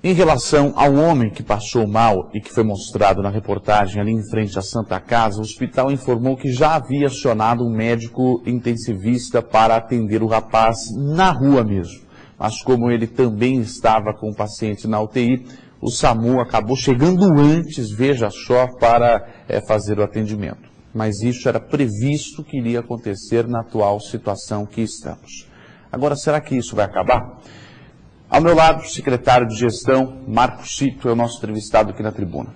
Em relação ao homem que passou mal e que foi mostrado na reportagem ali em frente à Santa Casa, o hospital informou que já havia acionado um médico intensivista para atender o rapaz na rua mesmo. Mas como ele também estava com o paciente na UTI, o SAMU acabou chegando antes, veja só, para fazer o atendimento. Mas isso era previsto que iria acontecer na atual situação que estamos. Agora, será que isso vai acabar? Ao meu lado, o secretário de Gestão, Marcos Cito, é o nosso entrevistado aqui na tribuna.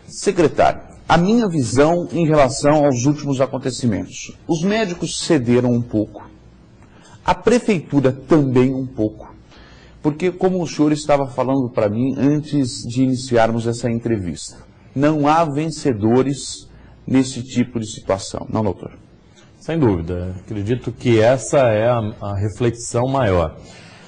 Secretário, a minha visão em relação aos últimos acontecimentos. Os médicos cederam um pouco, a prefeitura também um pouco, porque como o senhor estava falando para mim antes de iniciarmos essa entrevista, não há vencedores nesse tipo de situação, não, doutor? Sem dúvida, acredito que essa é a reflexão maior.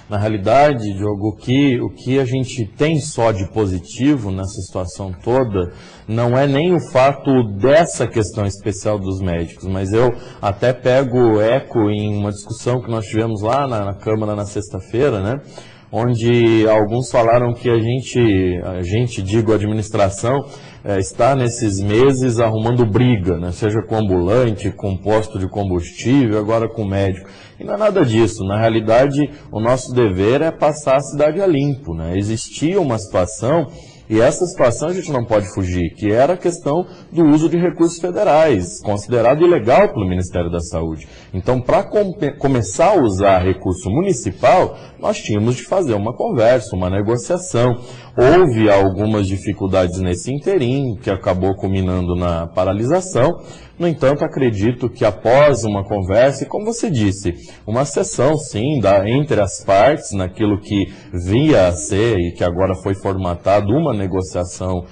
Na realidade, Diogo, o que a gente tem só de positivo nessa situação toda não é nem o fato dessa questão especial dos médicos, mas eu até pego eco em uma discussão que nós tivemos lá na Câmara na sexta-feira, né? Onde alguns falaram que a gente, digo, a administração, está nesses meses arrumando briga, né? Seja com ambulante, com posto de combustível, agora com médico. E não é nada disso. Na realidade, o nosso dever é passar a cidade a limpo, né? Existia uma situação, e essa situação a gente não pode fugir, que era a questão do uso de recursos federais, considerado ilegal pelo Ministério da Saúde. Então, para começar a usar recurso municipal, nós tínhamos de fazer uma conversa, uma negociação. Houve algumas dificuldades nesse interim, que acabou culminando na paralisação. No entanto, acredito que após uma conversa, e como você disse, uma sessão, sim, entre as partes, naquilo que via a ser e que agora foi formatado uma negociação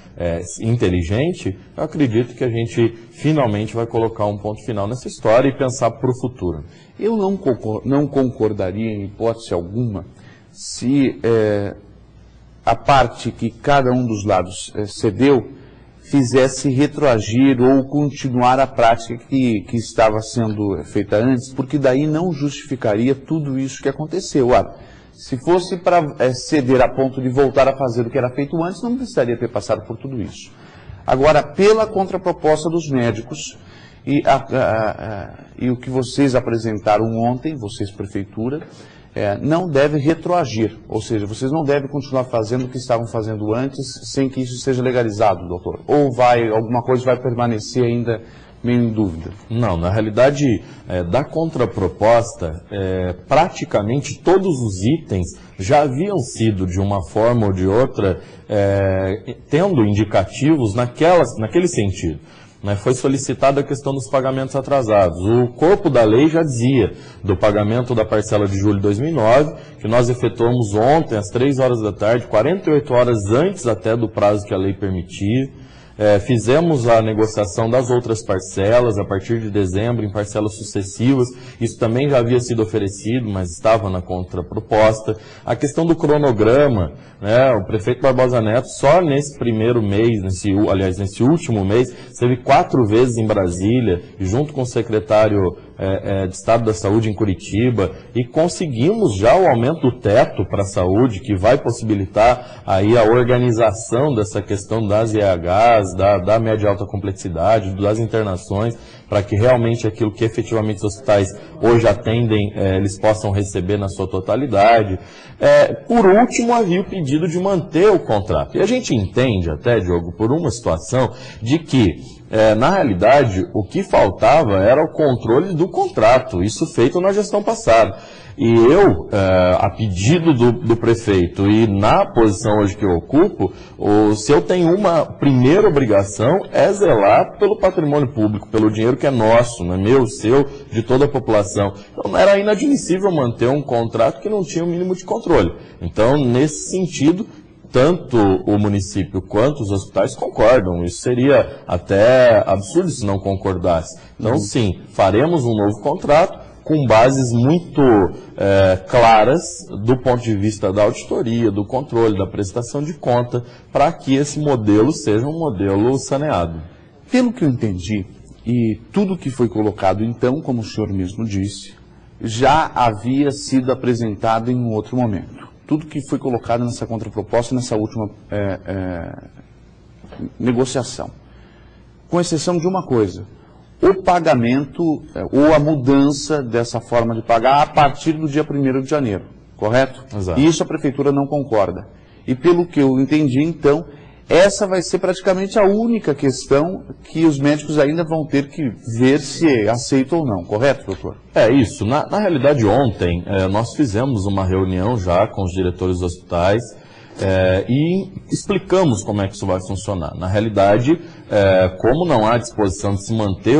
inteligente, eu acredito que a gente finalmente vai colocar um ponto final nessa história e pensar para o futuro. Eu não concordaria em hipótese alguma se a parte que cada um dos lados cedeu fizesse retroagir ou continuar a prática que estava sendo feita antes, porque daí não justificaria tudo isso que aconteceu. Se fosse para ceder a ponto de voltar a fazer o que era feito antes, não precisaria ter passado por tudo isso. Agora, pela contraproposta dos médicos e o que vocês apresentaram ontem, vocês prefeitura, não deve retroagir, ou seja, vocês não devem continuar fazendo o que estavam fazendo antes sem que isso seja legalizado, doutor? Ou alguma coisa vai permanecer ainda meio em dúvida? Não, na realidade, da contraproposta, praticamente todos os itens já haviam sido, de uma forma ou de outra, tendo indicativos naquele sentido. Foi solicitada a questão dos pagamentos atrasados. O corpo da lei já dizia do pagamento da parcela de julho de 2009, que nós efetuamos ontem, às 3 horas da tarde, 48 horas antes até do prazo que a lei permitia. Fizemos a negociação das outras parcelas a partir de dezembro em parcelas sucessivas. Isso também já havia sido oferecido, mas estava na contraproposta. A questão do cronograma, né, o prefeito Barbosa Neto só nesse primeiro mês, nesse último mês, esteve 4 vezes em Brasília, junto com o secretário de Estado da Saúde em Curitiba, e conseguimos já o aumento do teto para a saúde, que vai possibilitar aí a organização dessa questão das IHs, da média e alta complexidade, das internações, para que realmente aquilo que efetivamente os hospitais hoje atendem, eles possam receber na sua totalidade. Por último, havia o pedido de manter o contrato. E a gente entende até, Diogo, por uma situação de que na realidade, o que faltava era o controle do contrato, isso feito na gestão passada. E eu, a pedido do prefeito e na posição hoje que eu ocupo, se eu tenho uma primeira obrigação é zelar pelo patrimônio público, pelo dinheiro que é nosso, não é meu, seu, de toda a população. Então era inadmissível manter um contrato que não tinha o mínimo de controle. Então, nesse sentido, tanto o município quanto os hospitais concordam. Isso seria até absurdo se não concordasse. Então, sim, faremos um novo contrato com bases muito claras do ponto de vista da auditoria, do controle, da prestação de conta, para que esse modelo seja um modelo saneado. Pelo que eu entendi, e tudo que foi colocado então, como o senhor mesmo disse, já havia sido apresentado em um outro momento. tudo que foi colocado nessa contraproposta, nessa última negociação. Com exceção de uma coisa, o pagamento ou a mudança dessa forma de pagar a partir do dia 1º de janeiro, correto? Exato. E isso a Prefeitura não concorda. E pelo que eu entendi, então, essa vai ser praticamente a única questão que os médicos ainda vão ter que ver se aceitam ou não, correto, doutor? É isso. Na realidade, ontem, nós fizemos uma reunião já com os diretores dos hospitais e explicamos como é que isso vai funcionar. Na realidade, como não há disposição de se manter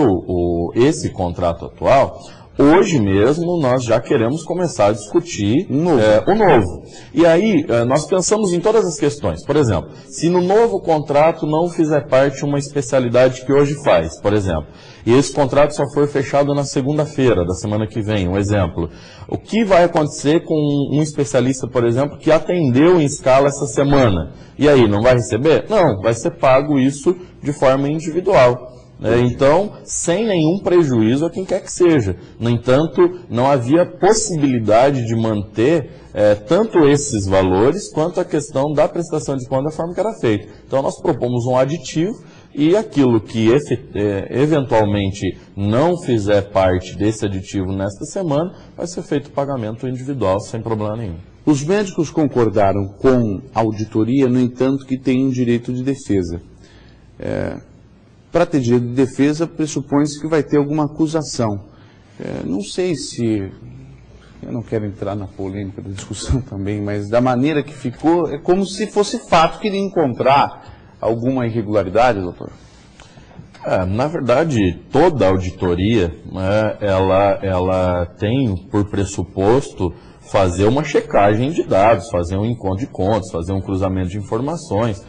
esse contrato atual, hoje mesmo nós já queremos começar a discutir o novo. E aí nós pensamos em todas as questões. Por exemplo, se no novo contrato não fizer parte uma especialidade que hoje faz, por exemplo, e esse contrato só for fechado na segunda-feira da semana que vem, um exemplo, o que vai acontecer com um especialista, por exemplo, que atendeu em escala essa semana? E aí, não vai receber? Não, vai ser pago isso de forma individual. Então, sem nenhum prejuízo a quem quer que seja. No entanto, não havia possibilidade de manter tanto esses valores quanto a questão da prestação de conta da forma que era feita. Então, nós propomos um aditivo e aquilo que eventualmente não fizer parte desse aditivo nesta semana, vai ser feito pagamento individual sem problema nenhum. Os médicos concordaram com a auditoria, no entanto, que tem um direito de defesa. Para ter direito de defesa, pressupõe-se que vai ter alguma acusação. Não sei se... Eu não quero entrar na polêmica da discussão também, mas da maneira que ficou, é como se fosse fato que ele encontrar alguma irregularidade, doutor? Na verdade, toda auditoria, ela tem por pressuposto fazer uma checagem de dados, fazer um encontro de contas, fazer um cruzamento de informações.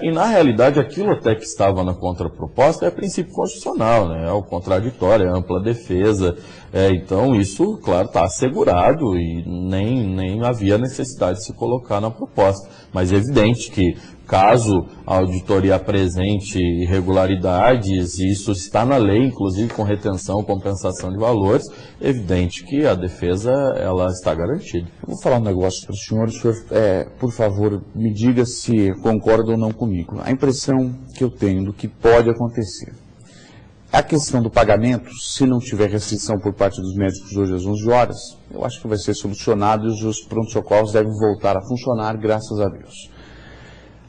E na realidade aquilo até que estava na contraproposta é princípio constitucional, né? É o contraditório, é a ampla defesa. Então isso, claro, está assegurado e nem havia necessidade de se colocar na proposta. Mas é evidente que caso a auditoria apresente irregularidades, e isso está na lei, inclusive com retenção, compensação de valores, é evidente que a defesa ela está garantida. Eu vou falar um negócio para o senhor, por favor, me diga se concorda ou não comigo. A impressão que eu tenho do que pode acontecer. A questão do pagamento, se não tiver restrição por parte dos médicos hoje às 11 horas, eu acho que vai ser solucionado e os pronto-socorros devem voltar a funcionar, graças a Deus.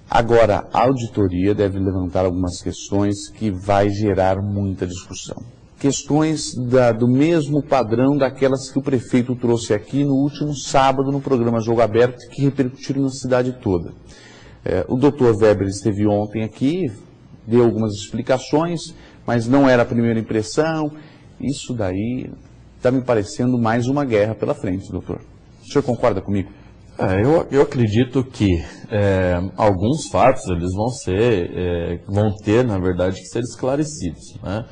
Agora, a auditoria deve levantar algumas questões que vai gerar muita discussão. Questões do mesmo padrão daquelas que o prefeito trouxe aqui no último sábado no programa Jogo Aberto, que repercutiram na cidade toda. O doutor Weber esteve ontem aqui, deu algumas explicações, mas não era a primeira impressão. Isso daí está me parecendo mais uma guerra pela frente, doutor. O senhor concorda comigo? Eu acredito que alguns fatos eles vão ter, na verdade, que ser esclarecidos, né?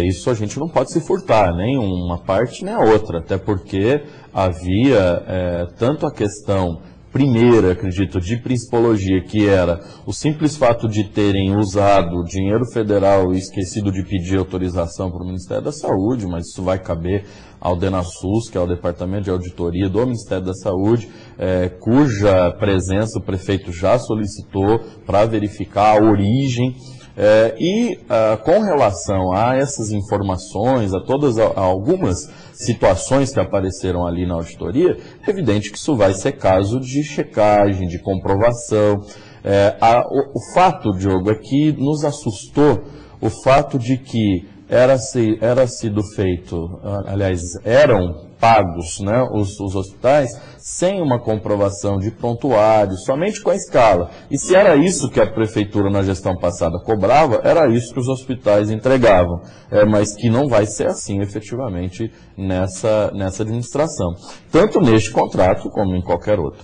Isso a gente não pode se furtar, nem uma parte nem a outra, até porque havia tanto a questão primeira, acredito, de principologia, que era o simples fato de terem usado dinheiro federal e esquecido de pedir autorização para o Ministério da Saúde, mas isso vai caber ao DENASUS, que é o Departamento de Auditoria do Ministério da Saúde, cuja presença o prefeito já solicitou para verificar a origem. Com relação a essas informações, a algumas situações que apareceram ali na auditoria, é evidente que isso vai ser caso de checagem, de comprovação. O fato, Diogo, é que nos assustou o fato de que era sido feito, aliás, eram pagos, né, os hospitais sem uma comprovação de prontuário, somente com a escala. E se era isso que a prefeitura na gestão passada cobrava, era isso que os hospitais entregavam. Mas que não vai ser assim efetivamente nessa administração. Tanto neste contrato como em qualquer outro.